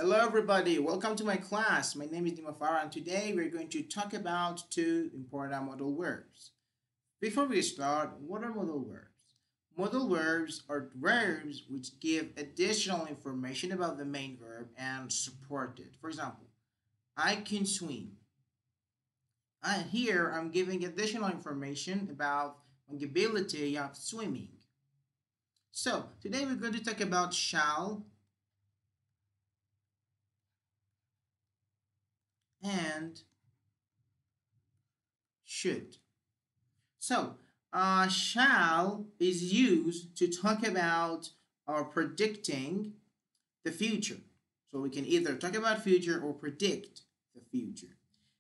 Hello everybody, welcome to my class. My name is Dima Farah and today we're going to talk about two important modal verbs. Before we start, what are modal verbs? Modal verbs are verbs which give additional information about the main verb and support it. For example, I can swim. Here I'm giving additional information about the ability of swimming. So today we're going to talk about shall and should. So, shall is used to talk about or predicting the future. So we can either talk about future or predict the future.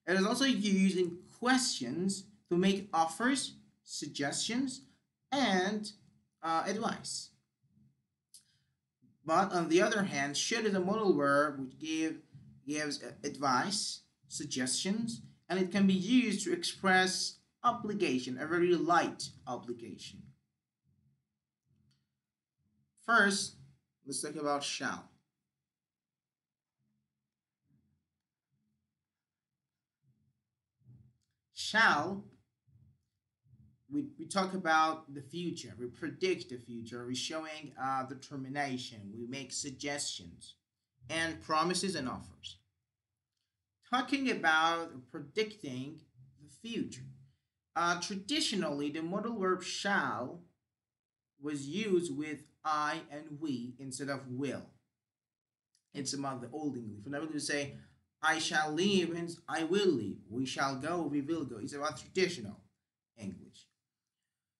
It is also used in questions to make offers, suggestions, and advice. But on the other hand, should is a modal verb which gives advice, suggestions, and it can be used to express obligation, a very light obligation. First, let's talk about shall. Shall, we talk about the future, we predict the future, we're showing determination, we make suggestions, and promises and offers. Talking about predicting the future. Traditionally, the modal verb shall was used with I and we instead of will. It's about the old English. Whenever we say, I shall leave, means I will leave. We shall go, we will go. It's about traditional English.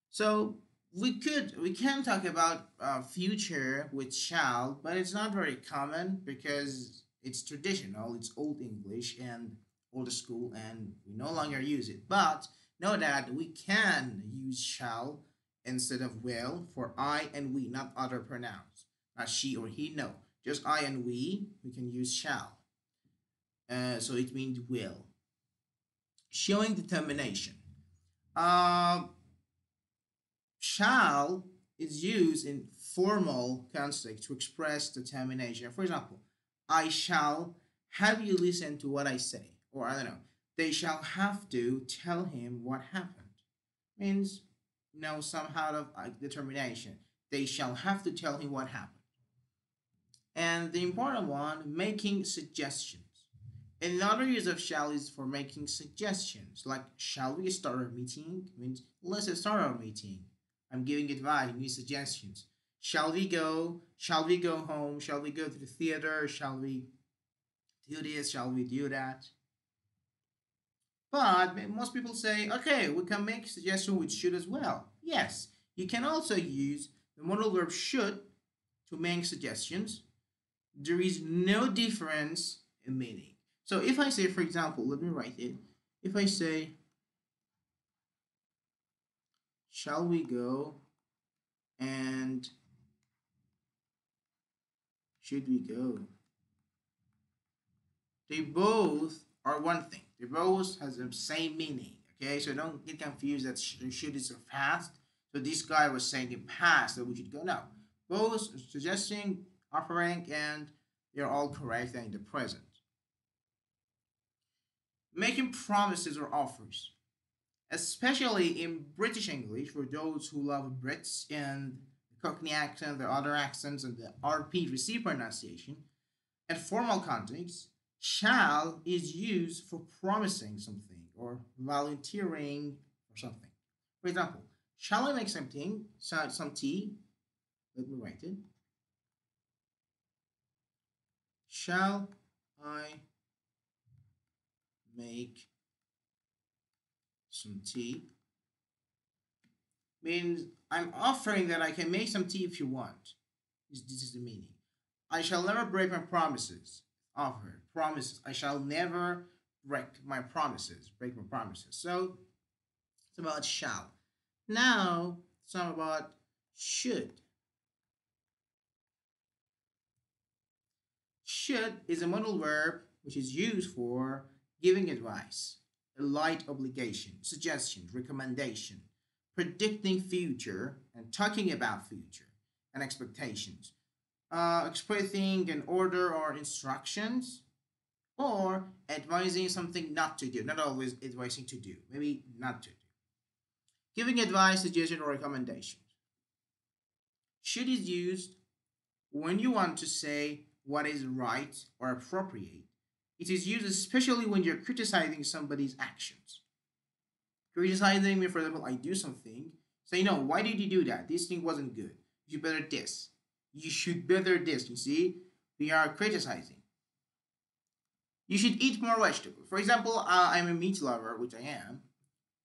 So we can talk about future with shall, but it's not very common because it's traditional, it's old English and old school, and we no longer use it. But know that we can use shall instead of will for I and we, not other pronouns, not she or he. No, just I and we can use shall. So it means will. Showing determination. Uh, shall is used in formal context to express determination. For example, I shall have you listen to what I say. Or I don't know, they shall have to tell him what happened. Means, somehow of determination. They shall have to tell him what happened. And the important one, making suggestions. Another use of shall is for making suggestions, like shall we start our meeting? Means let's start our meeting. I'm giving advice, new suggestions. Shall we go? Shall we go home? Shall we go to the theater? Shall we do this? Shall we do that? But most people say, okay, we can make suggestion with should as well. Yes, you can also use the modal verb should to make suggestions. There is no difference in meaning. So if I say, for example, let me write it. If I say, shall we go and should we go? They both are one thing. They both has the same meaning. Okay, so don't get confused that should is a past. So this guy was saying in past that we should go. No, both suggesting, offering, and they're all correct and in the present. Making promises or offers, especially in British English for those who love Brits and the Cockney accent, the other accents, and the RP pronunciation. In formal context, shall is used for promising something or volunteering for something. For example, shall I make something, some tea? Let me write it. Shall I make some tea? Means I'm offering that I can make some tea if you want. This is the meaning. I shall never break my promises. Offer promises. I shall never break my promises. Break my promises. So it's about shall. Now it's not about should. Should is a modal verb which is used for giving advice, a light obligation, suggestion, recommendation, predicting future, and talking about future and expectations. expressing an order or instructions, or advising something not to do, not always advising to do, maybe not to do. Giving advice, suggestion, or recommendations. Should is used when you want to say what is right or appropriate. It is used especially when you're criticizing somebody's actions. Criticizing me, for example, I do something, say, no, why did you do that? This thing wasn't good. You better this. You should better this. You see, we are criticizing. You should eat more vegetables. For example, I'm a meat lover, which I am,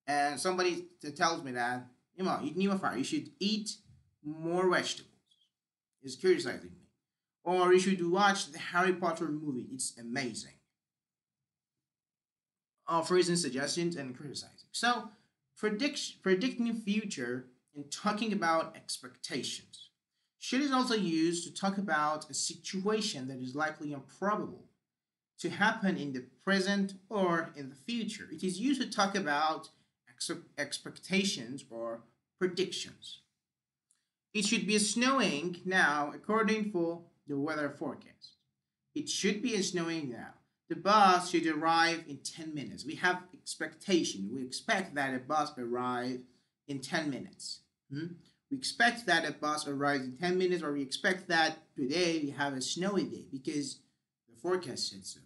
and somebody tells me that, you should eat more vegetables. It's criticizing me. Or you should watch the Harry Potter movie. It's amazing. Offering suggestions and criticizing. So, predicting future and talking about expectations. Should is also used to talk about a situation that is likely improbable to happen in the present or in the future. It is used to talk about expectations or predictions. It should be snowing now according to the weather forecast. It should be snowing now. The bus should arrive in 10 minutes. We have expectation. We expect that a bus arrive in 10 minutes. We expect that a bus arrives in 10 minutes, or we expect that today we have a snowy day because the forecast said so.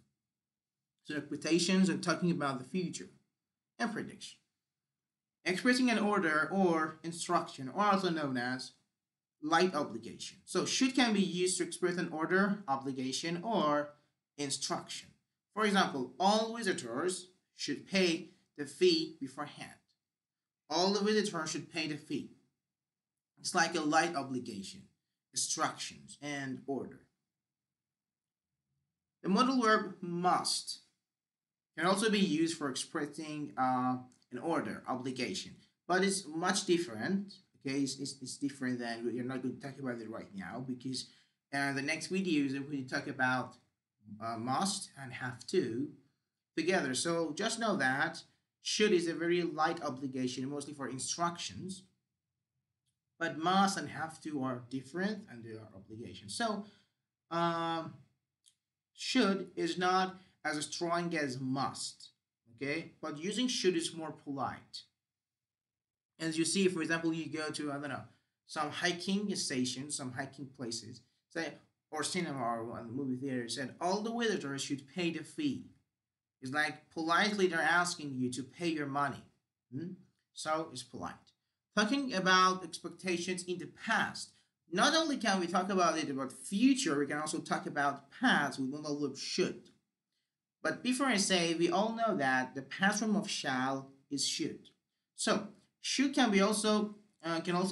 So expectations are talking about the future and prediction. Expressing an order or instruction, or also known as light obligation. So should can be used to express an order, obligation, or instruction. For example, all visitors should pay the fee beforehand. All the visitors should pay the fee. It's like a light obligation, instructions, and order. The modal verb must can also be used for expressing an order, obligation, but it's much different. Okay, it's different than we're not going to talk about it right now because the next videos we talk about must and have to together. So just know that should is a very light obligation, mostly for instructions, but must and have to are different and they are obligations. So um, should is not as strong as must, okay? But using should is more polite. As you see, for example, you go to, I don't know, some hiking stations, some hiking places, say, or cinema or one movie theater, said all the visitors should pay the fee. It's like politely they're asking you to pay your money. So it's polite. Talking about expectations in the past. Not only can we talk about it about future, we can also talk about past with one verb should. But before I say, we all know that the past form of shall is should. So should can also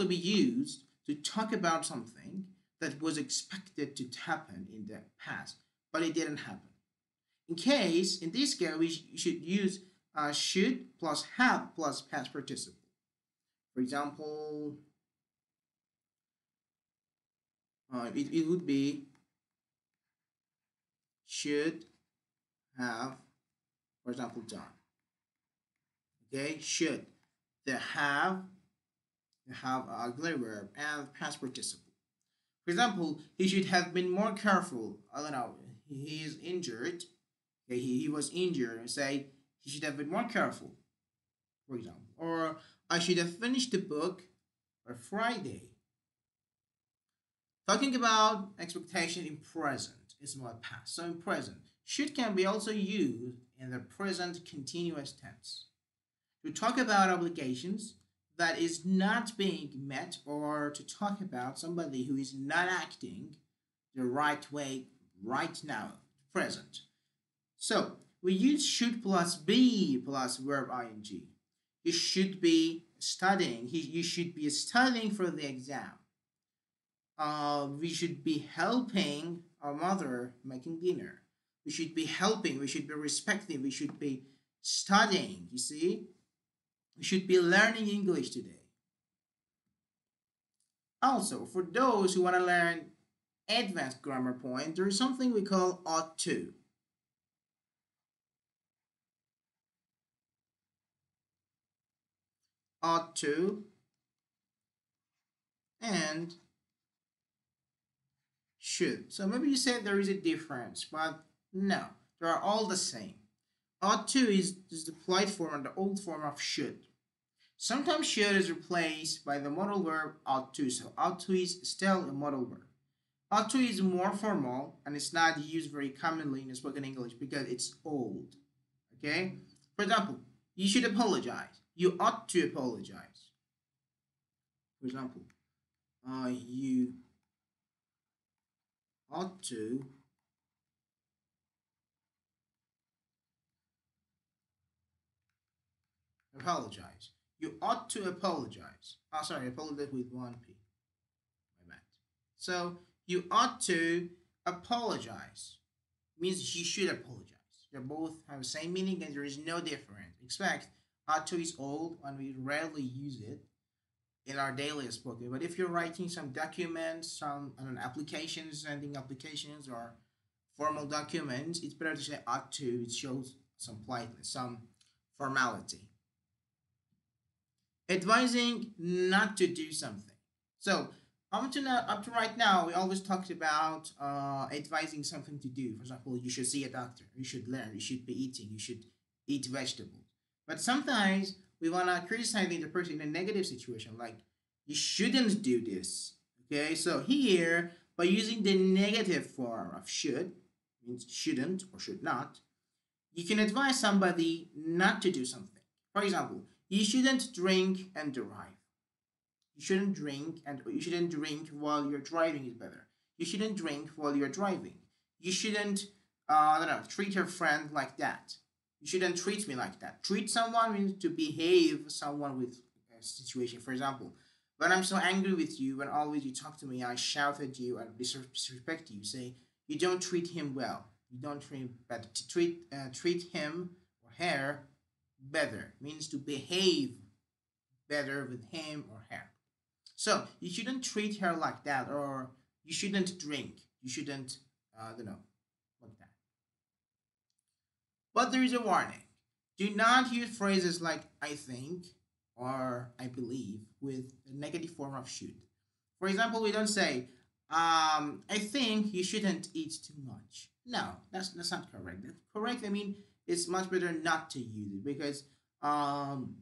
be used to talk about something that was expected to happen in the past, but it didn't happen. In this case, we should use should plus have plus past participle. For example, it would be should have, for example, done. Okay, should. The have auxiliary verb and past participle. For example, he should have been more careful. I don't know. He is injured. Okay, he was injured. Say he should have been more careful. For example, or I should have finished the book by Friday. Talking about expectation in present is not past. So in present, should can be also used in the present continuous tense to talk about obligations that is not being met, or to talk about somebody who is not acting the right way right now, present. So we use should plus be plus verb ing. You should be studying. You should be studying for the exam. We should be helping our mother making dinner. We should be helping. We should be respecting. We should be studying. You see, we should be learning English today. Also, for those who want to learn advanced grammar point, there is something we call ought to. Ought to and should. So maybe you said there is a difference, but no, they are all the same. Ought to is the polite form and the old form of should. Sometimes should is replaced by the modal verb ought to. So ought to is still a modal verb. Ought to is more formal and it's not used very commonly in spoken English because it's old. Okay? For example, you should apologize. You ought to apologize. For example, you ought to apologize. You ought to apologize. Oh, sorry, apologize with one P. My bad. So you ought to apologize. Means you should apologize. They both have the same meaning and there is no difference. Expect ought to is old and we rarely use it in our daily spoken. But if you're writing some documents, some I don't know, applications, sending applications or formal documents, it's better to say ought to. It shows some politeness, some formality. Advising not to do something. So up to right now, we always talked about advising something to do. For example, you should see a doctor, you should learn, you should be eating, you should eat vegetables. But sometimes we want to criticize the person in a negative situation, like you shouldn't do this. Okay, so here by using the negative form of should, means shouldn't or should not, you can advise somebody not to do something. For example, you shouldn't drink and drive. You shouldn't drink while you're driving is better. You shouldn't drink while you're driving. You shouldn't I don't know, treat your friend like that. You shouldn't treat me like that. Treat someone means to behave someone with a situation. For example, when I'm so angry with you, when always you talk to me, I shout at you and disrespect you. Say you don't treat him well. You don't treat him better. To treat him or her better means to behave better with him or her. So you shouldn't treat her like that, or you shouldn't drink. You shouldn't, I don't know, like that. But there is a warning. Do not use phrases like I think or I believe with a negative form of should. For example, we don't say, I think you shouldn't eat too much. No, that's not correct. That's correct. I mean, it's much better not to use it because um,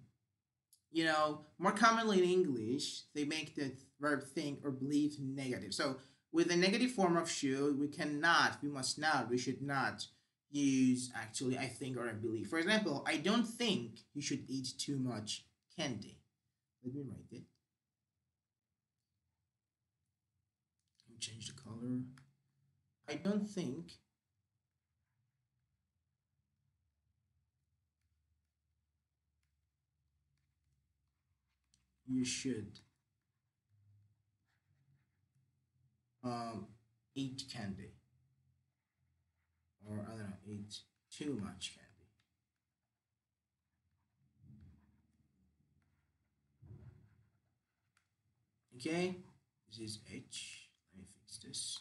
more commonly in English, they make the verb think or believe negative. So with the negative form of should, we must not, we should not use actually I think or I believe. For example, I don't think you should eat too much candy. Let me write it. Let me change the color. I don't think you should um, eat candy, or I don't know, eat too much candy. Okay, this is H. Let me fix this.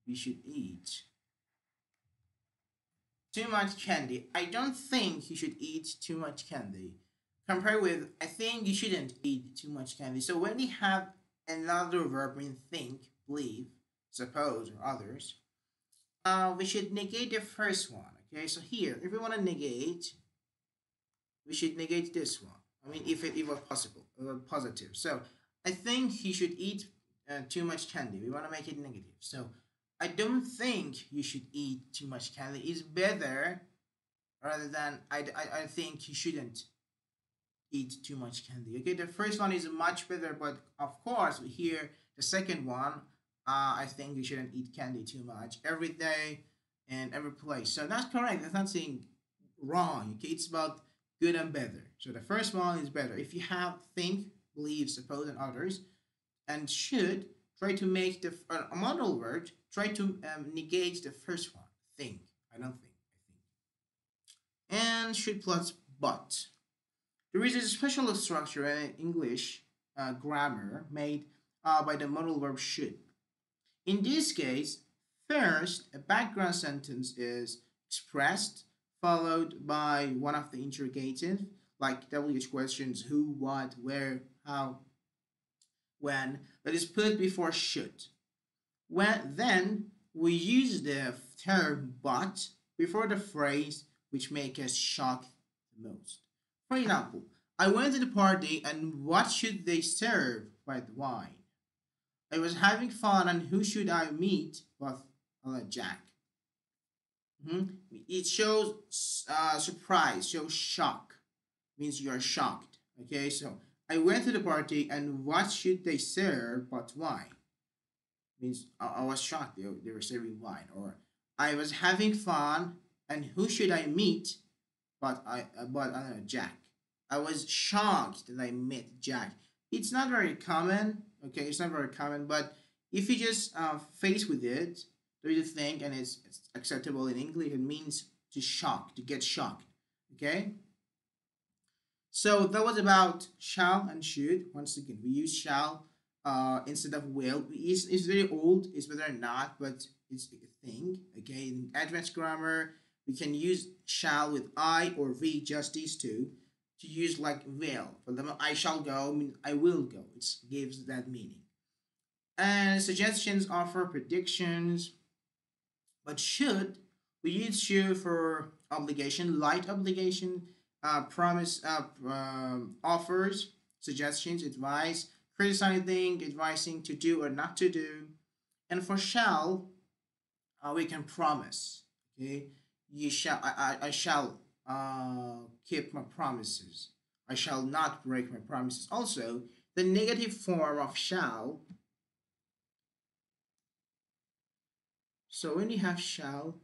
We should eat too much candy. I don't think you should eat too much candy. Compare with I think you shouldn't eat too much candy. So when we have another verb in think, believe, suppose, or others, we should negate the first one. Okay, so here, if we want to negate, we should negate this one. I mean, if it was possible, positive. So I think he should eat too much candy. We want to make it negative. So I don't think you should eat too much candy. It's better rather than I think you shouldn't eat too much candy. Okay, the first one is much better, but of course, here the second one, I think you shouldn't eat candy too much every day and every place. So that's correct. That's not saying wrong. Okay, it's about good and better. So the first one is better. If you have think, believe, suppose, and others, and should try to make the a model word, try to negate the first one. Think. I don't think. I think. And should plus but. There is a special structure in English grammar made by the modal verb should. In this case, first, a background sentence is expressed, followed by one of the interrogative, like WH questions who, what, where, how. when that is put before should. When then we use the term but before the phrase which make us shocked the most. For example, I went to the party and what should they serve but wine? I was having fun and who should I meet but Jack? Mhm. It shows surprise, shows shock, means you are shocked. Okay, so I went to the party and what should they serve but wine? Means I was shocked they were serving wine. Or I was having fun and who should I meet but I don't know, Jack. I was shocked that I met Jack. It's not very common. Okay, it's not very common, but if you just face with it, do you think, and it's acceptable in English, it means to shock, to get shocked. Okay, so that was about shall and should. Once again, we use shall instead of will. It's very old. It's whether or not, but it's a thing. Okay, in advanced grammar, we can use shall with I or V, just these two, to use like will. For example, I shall go, I mean I will go. It gives that meaning. And suggestions offer predictions, but should, we use should for obligation, light obligation, promise, offers, suggestions, advice, criticizing, advising to do or not to do. And for shall, we can promise. Okay, you shall, I shall keep my promises. I shall not break my promises. Also, the negative form of shall. So when you have shall,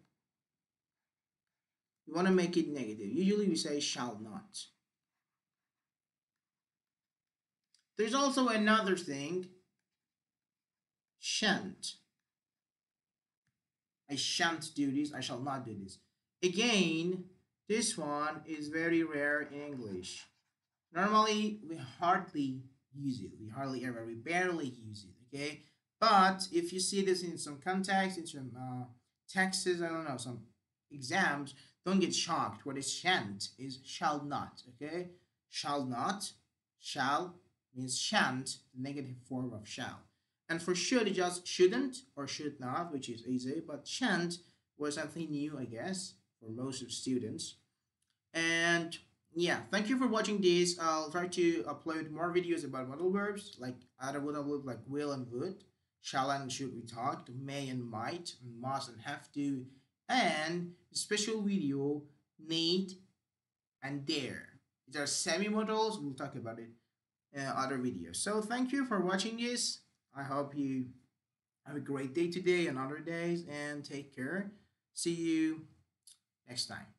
you want to make it negative. Usually we say shall not. There's also another thing, shan't. I shan't do this, I shall not do this. Again, this one is very rare in English. Normally, we hardly use it. We hardly ever, we barely use it, okay? But if you see this in some context, in some texts, I don't know, some exams, don't get shocked. What is shan't is shall not, okay? Shall not, shall means shan't, the negative form of shall. And for should, it just shouldn't or should not, which is easy, but shan't was something new, I guess, for most of students. And yeah, thank you for watching this. I'll try to upload more videos about modal verbs, like other modal verbs like will and would, shall and should we talked, may and might, and must and have to, and special video need and dare. These are semi-modals. We'll talk about it in other videos. So thank you for watching this. I hope you have a great day today and other days, and take care. See you next time.